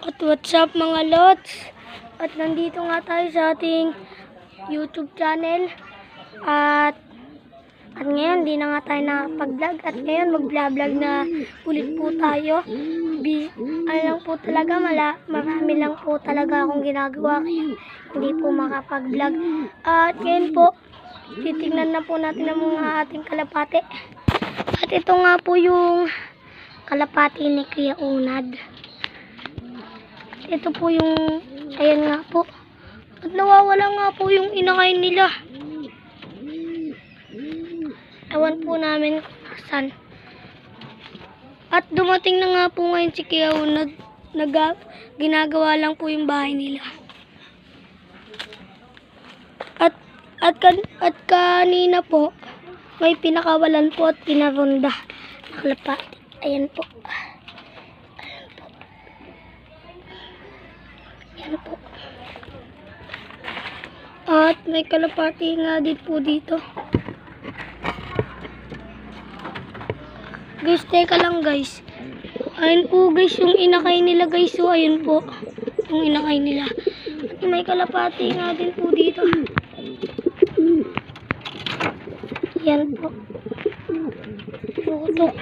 At what's up mga lods? At nandito nga tayo sa ating YouTube channel. At ngayon, di na nga tayo nakapag-vlog. At ngayon, mag-vlog na ulit po tayo. Ano lang po talaga, marami lang po talaga akong ginagawa. Kaya hindi po makapag-vlog. At ngayon po, titignan na po natin ang mga ating kalapate. At ito nga po yung kalapati ni Kuya Unad. Ito po yung, ayan nga po. At nawawala nga po yung inakay nila. Ewan po namin kung nasan. At dumating na nga po ngayon si Kuya Unad. Ginagawa lang po yung bahay nila. At kanina po, may pinakawalan po at pinaronda na kalapati. Ayan po. Ayan po. At may kalapati nga din po dito. Guys, teka lang guys. Ayun po guys, yung inakay nila guys. So, ayun po. Yung inakay nila. At may kalapati nga din po dito. Ayan po. Tutok.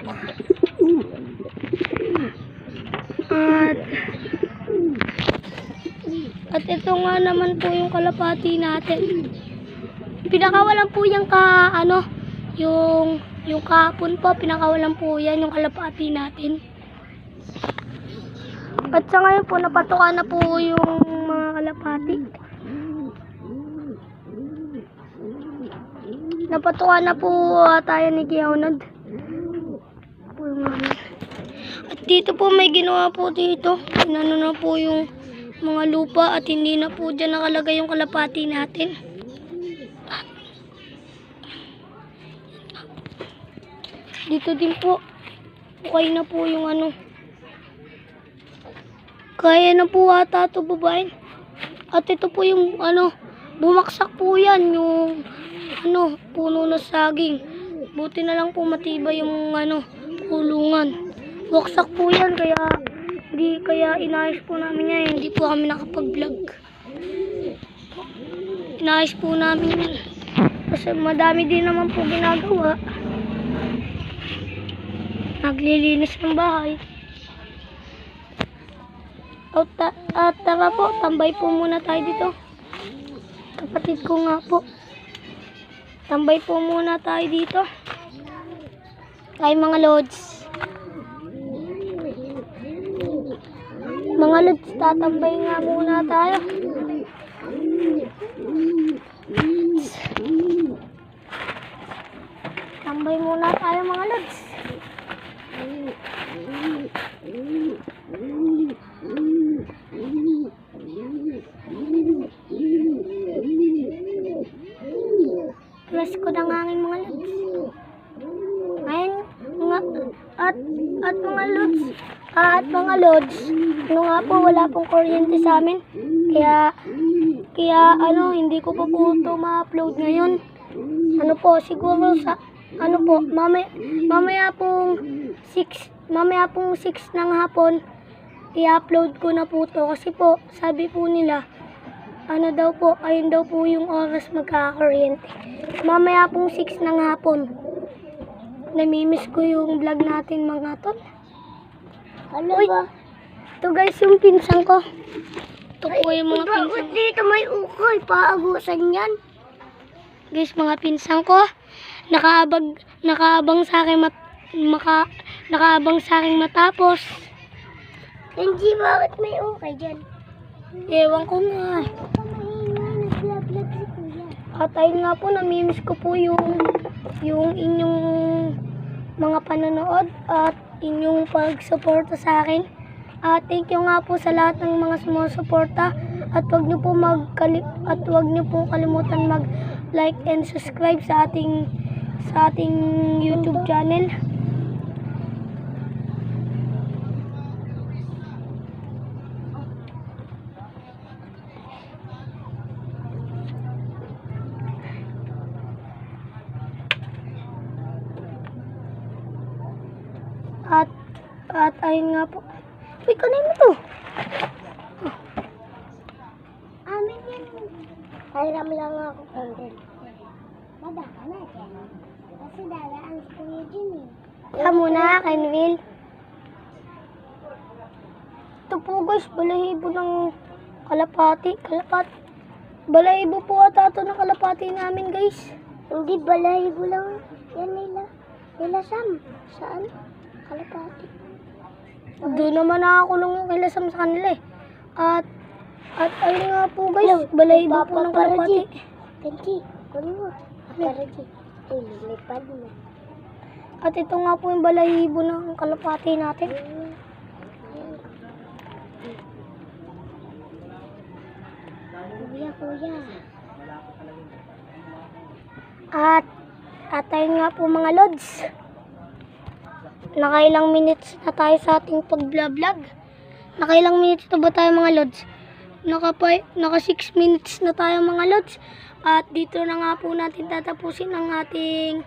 At ito nga naman po yung kalapati natin. Pinakawalan po yung yung kahapon po, pinakawalan po yan yung kalapati natin. At sa ngayon po, napatukan na po yung mga kalapati. Napatukan na po tayo ni Kuya Unad. At dito po may ginawa po dito. Inano na po yung mga lupa at hindi na po dyan nakalagay yung kalapati natin. Dito din po. Okay na po yung kaya na po ata ito babae. At ito po yung bumaksak po yan. Yung puno na saging. Buti na lang po matibay yung kulungan. Buksak po yan kaya inayos po namin yan. Hindi po kami nakapag-vlog. Inayos po namin yan. Kasi madami din naman po ginagawa. Naglilinis ng bahay. At tara po, tambay po muna tayo dito. Kapatid ko nga po. Tambay po muna tayo dito. Tayo mga lods. Mga lods, tatambay nga muna tayo. Tambay muna tayo mga lods. Presko na nga ang mga lods. Ngayon, at mga lods, nga po, wala pong kuryente sa amin. Kaya hindi ko pa po ito ma-upload ngayon. Siguro sa, mamaya pong 6 ng hapon, i-upload ko na po ito. Kasi po, sabi po nila, ayun daw po yung oras magkakakuryente. Mamaya pong 6 ng hapon. Namimiss ko yung vlog natin mga tol. Uy, ito guys yung pinsan ko. Ito po yung mga pinsan ko. Dito may ukoy, paagusan yan. Guys, mga pinsan ko. Nakaabang sa akin matapos. Hindi, bakit may ukay dyan? Ewan ko nga. At ayun nga po, namimiss ko po yung inyong mga panonood at inyong pagsuporta sa akin. Thank you nga po sa lahat ng mga sumusuporta at huwag niyo po kalimutan mag-like and subscribe sa ating YouTube channel. At ayun nga po. Uy, kanina to. Pairam lang ako content. Baba ka na dyan. Kasi dadaan si Kuya Jun eh. Kaya muna, Kenville. Ito po guys, balahibo ng kalapati. Balahibo po ata ito ng kalapati namin guys. Hindi, balahibo lang. Yan nila Sam. Saan? Kalapati. Doon naman nakakulong yung kila Sam sa kanila eh. At ayun nga po guys, balahibo po ng kalapati. Kenji, kunin mo. Paraji. Ay, lilipad na. At ito nga po yung balahibo ng kalapati natin. Kuya. At ayun nga po mga lods. Nakailang minutes na tayo sa ating pag-vlog. Nakailang minutes na ba tayo mga lods? Naka 6 minutes na tayo mga lods. At dito na nga po natin tatapusin ang ating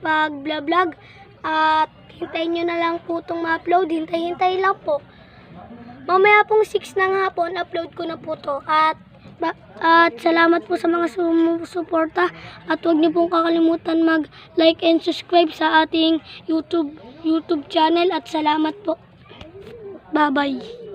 pag-vlog. At hintayin nyo na lang po itong ma-upload. Hintay lang po. Mamaya pong 6 ng hapon, upload ko na po to. At salamat po sa mga sumusuporta. At huwag niyo pong kakalimutan mag-like and subscribe sa ating YouTube channel. At salamat po. Bye-bye.